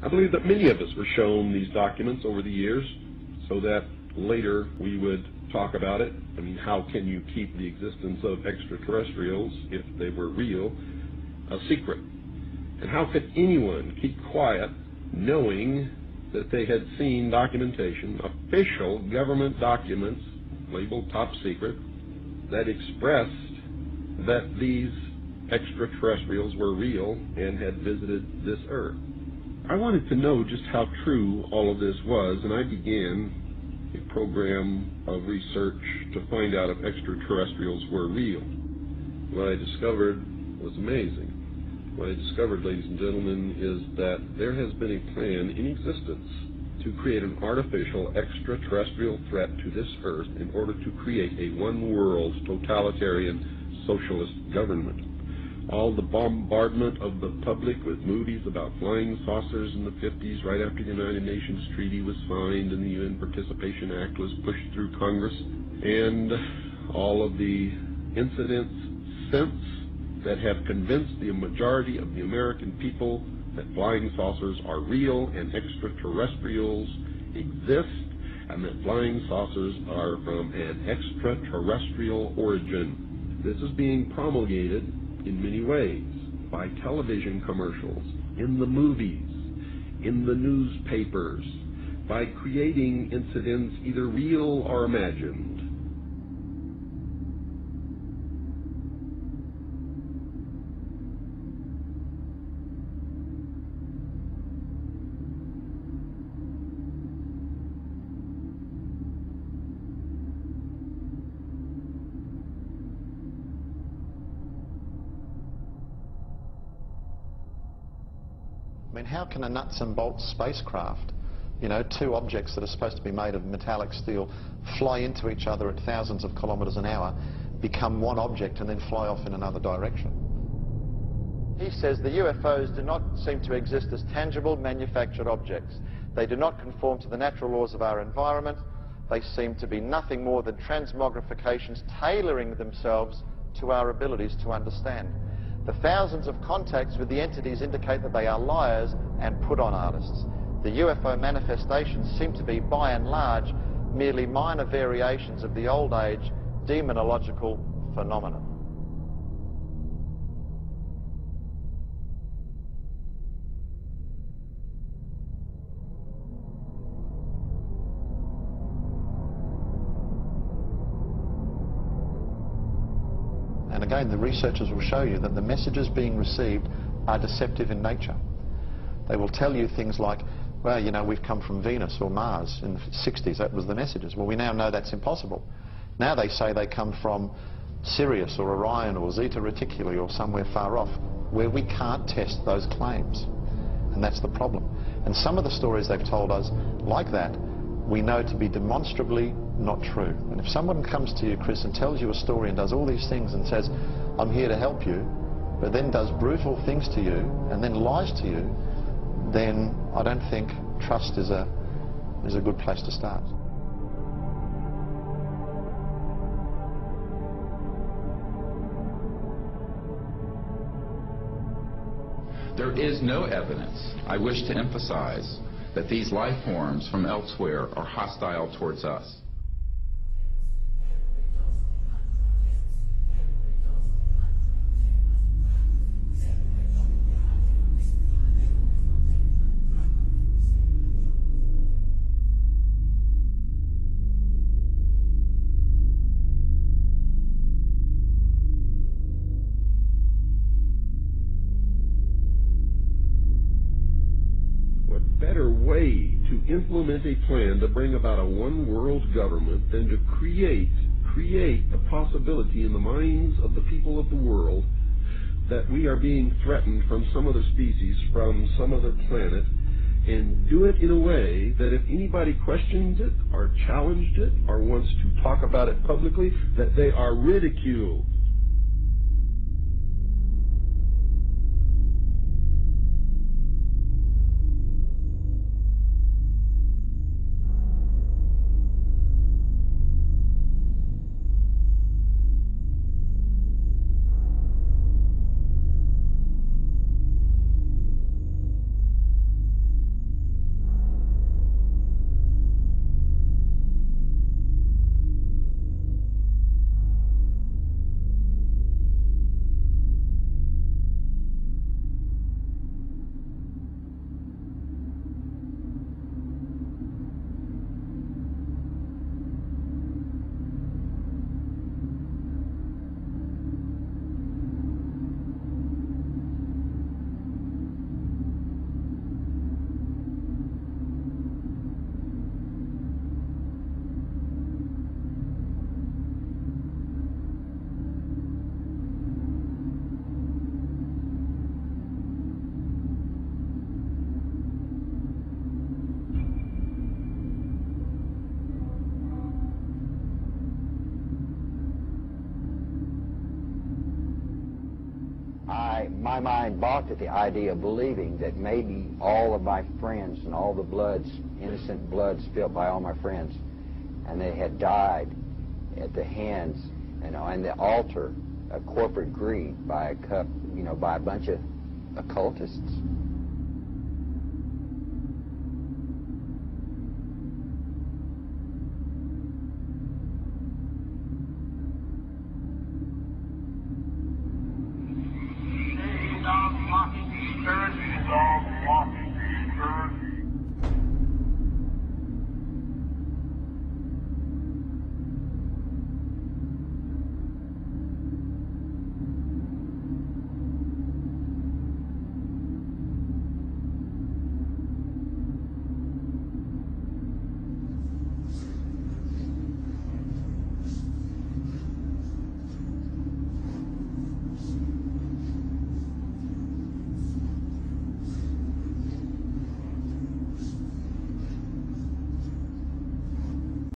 I believe that many of us were shown these documents over the years so that later we would talk about it. I mean, how can you keep the existence of extraterrestrials, if they were real, a secret? And how could anyone keep quiet knowing that they had seen documentation, official government documents labeled top secret, that expressed that these extraterrestrials were real and had visited this earth? I wanted to know just how true all of this was, and I began a program of research to find out if extraterrestrials were real. What I discovered was amazing. What I discovered, ladies and gentlemen, is that there has been a plan in existence to create an artificial extraterrestrial threat to this earth in order to create a one-world totalitarian socialist government. All the bombardment of the public with movies about flying saucers in the 50s, right after the United Nations Treaty was signed and the UN Participation Act was pushed through Congress, and all of the incidents since that have convinced the majority of the American people that flying saucers are real and extraterrestrials exist, and that flying saucers are from an extraterrestrial origin. This is being promulgated in many ways, by television commercials, in the movies, in the newspapers, by creating incidents either real or imagined. I mean, how can a nuts and bolts spacecraft, you know, two objects that are supposed to be made of metallic steel, fly into each other at thousands of kilometers an hour, become one object and then fly off in another direction? He says the UFOs do not seem to exist as tangible, manufactured objects. They do not conform to the natural laws of our environment. They seem to be nothing more than transmogrifications tailoring themselves to our abilities to understand. The thousands of contacts with the entities indicate that they are liars and put-on artists. The UFO manifestations seem to be, by and large, merely minor variations of the old-age demonological phenomenon. And again, the researchers will show you that the messages being received are deceptive in nature. They will tell you things like, well, you know, we've come from Venus or Mars. In the 60s, that was the messages. Well, we now know that's impossible. Now they say they come from Sirius or Orion or Zeta Reticuli or somewhere far off, where we can't test those claims. And that's the problem. And some of the stories they've told us, like that, we know to be demonstrably not true. And if someone comes to you, Chris, and tells you a story and does all these things and says, I'm here to help you, but then does brutal things to you and then lies to you, then I don't think trust is a good place to start. There is no evidence, I wish to emphasize, that these life forms from elsewhere are hostile towards us. Better way to implement a plan to bring about a one-world government than to create the possibility in the minds of the people of the world that we are being threatened from some other species, from some other planet, and do it in a way that if anybody questions it or challenged it or wants to talk about it publicly, that they are ridiculed. My mind balked at the idea of believing that maybe all of my friends and all the bloods, innocent blood spilled by all my friends, and they had died at the hands, and the altar of corporate greed by by a bunch of occultists.